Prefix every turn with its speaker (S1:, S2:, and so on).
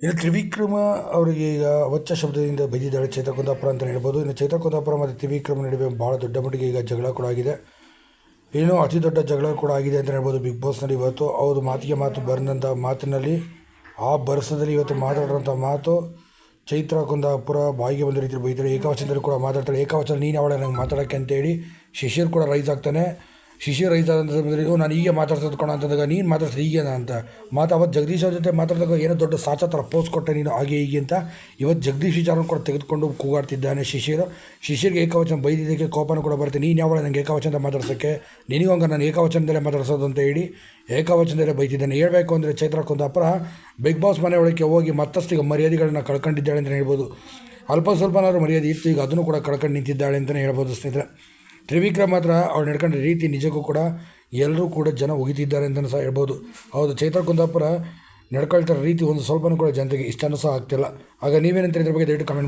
S1: ಇನ್ನು ತ್ರಿವಿಕ್ರಮ ಅವರಿಗೆ ಈಗ ಅವಾಚ್ಯ ಶಬ್ದದಿಂದ ಬೈದಿದ್ದಾಳೆ ಚೈತ್ರ ಕುಂದಾಪುರ ಅಂತ ಹೇಳ್ಬೋದು. ಇನ್ನು ಚೈತ್ರ ಕುಂದಾಪುರ ಮತ್ತು ತ್ರಿವಿಕ್ರಮ ನಡುವೆ ಭಾಳ ದೊಡ್ಡ ಮಟ್ಟಿಗೆ ಈಗ ಜಗಳ ಕೂಡ ಆಗಿದೆ. ಏನೋ ಅತಿ ದೊಡ್ಡ ಜಗಳ ಕೂಡ ಆಗಿದೆ ಅಂತ ಹೇಳ್ಬೋದು ಬಿಗ್ ಬಾಸ್ನಲ್ಲಿ. ಇವತ್ತು ಅವ್ರು ಮಾತಿಗೆ ಮಾತು ಬರೆದಂಥ ಮಾತಿನಲ್ಲಿ ಆ ಬರಸದಲ್ಲಿ ಇವತ್ತು ಮಾತಾಡಿರೋಂಥ ಮಾತು ಚೈತ್ರ ಕುಂದಾಪುರ ಬಾಯಿಗೆ ಬಂದ ರೀತಿ ಬೈತಾರೆ. ಏಕವಚನದಲ್ಲಿ ಕೂಡ ಮಾತಾಡ್ತಾಳೆ. ಏಕವಚನ ನೀನು ಅವಳ ನಂಗೆ ಮಾತಾಡೋಕ್ಕೆ ಅಂತೇಳಿ ಶಿಶಿರ್ ಕೂಡ ರೈಸ್ ಆಗ್ತಾನೆ. ಶಿಶಿರ್ ರೈಸ್ ಆದಂಥ ಸಮಯದಲ್ಲಿ ನಾನು ಹೀಗೆ ಮಾತಾಡ್ಸೋದು ಕೊಡ ಅಂತಂದಾಗ ನೀನು ಮಾತಾಡ್ಸೋದು ಹೀಗೇನಾ ಅಂತ ಅವತ್ತು ಜಗದೀಶ್ ಅವ್ರ ಜೊತೆ ಮಾತಾಡಿದಾಗ ಏನೋ ದೊಡ್ಡ ಸಾಚ ಥರ ಪೋಸ್ ಕೊಟ್ಟೆ ನೀನು ಹಾಗೆ ಹೀಗೆ ಅಂತ ಇವತ್ತು ಜಗದೀಶ್ ವಿಚಾರನ ಕೂಡ ತೆಗೆದುಕೊಂಡು ಕೂಗಾಡ್ತಿದ್ದಾನೆ ಶಿಶಿರ್ಗೆ ಏಕವಚನ ಬೈದಿದ್ದಕ್ಕೆ ಕೋಪನ ಕೂಡ ಬರುತ್ತೆ. ನೀನು ಯಾವಳ ನನಗೆ ಏಕವಚನದ ಮಾತಾಡ್ಸೋಕ್ಕೆ ನಿನಗಂಗೆ ನಾನು ಏಕವಚನದಲ್ಲೇ ಮಾತಾಡ್ಸೋದು ಅಂತ ಹೇಳಿ ಏಕವಚನದಲ್ಲೇ ಬೈತಿದ್ದಾನೆ. ಹೇಳಬೇಕು ಅಂದರೆ ಚೈತ್ರ ಕುಂದಾಪುರ ಬಿಗ್ ಬಾಸ್ ಮನೆ ಒಳಗೆ ಹೋಗಿ ಮತ್ತಷ್ಟು ಈಗ ಮರ್ಯಾದೆಗಳನ್ನ ಕಳ್ಕೊಂಡಿದ್ದಾಳೆ ಅಂತಲೇ ಹೇಳ್ಬೋದು. ಅಲ್ಪ ಸ್ವಲ್ಪನಾದ್ರೂ ಮರ್ಯಾದೆ ಇತ್ತು, ಈಗ ಅದನ್ನು ಕೂಡ ಕಳ್ಕೊಂಡು ನಿಂತಿದ್ದಾಳೆ ಅಂತಲೇ ಹೇಳ್ಬೋದು ಸ್ನೇಹಿತರೆ. ತ್ರಿವಿಕ್ರಮ್ ಮಾತ್ರ ಅವ್ರು ನಡ್ಕೊಂಡ ರೀತಿ ನಿಜಕ್ಕೂ ಕೂಡ ಎಲ್ಲರೂ ಕೂಡ ಜನ ಒಗಿತಿದ್ದಾರೆ ಅಂತಲೂ ಸಹ ಹೇಳ್ಬೋದು. ಹೌದು, ಚೈತ್ರ ಕುಂದಾಪುರ ನಡ್ಕೊಳ್ತಾರ ರೀತಿ ಒಂದು ಸ್ವಲ್ಪನೂ ಕೂಡ ಜನತೆಗೆ ಇಷ್ಟನೂ ಸಹ ಆಗ್ತಿಲ್ಲ. ಆಗ ನೀವೇನಂತ ಇದ್ರ ಬಗ್ಗೆ ದಯವಿಟ್ಟು ಕಮೆಂಟ್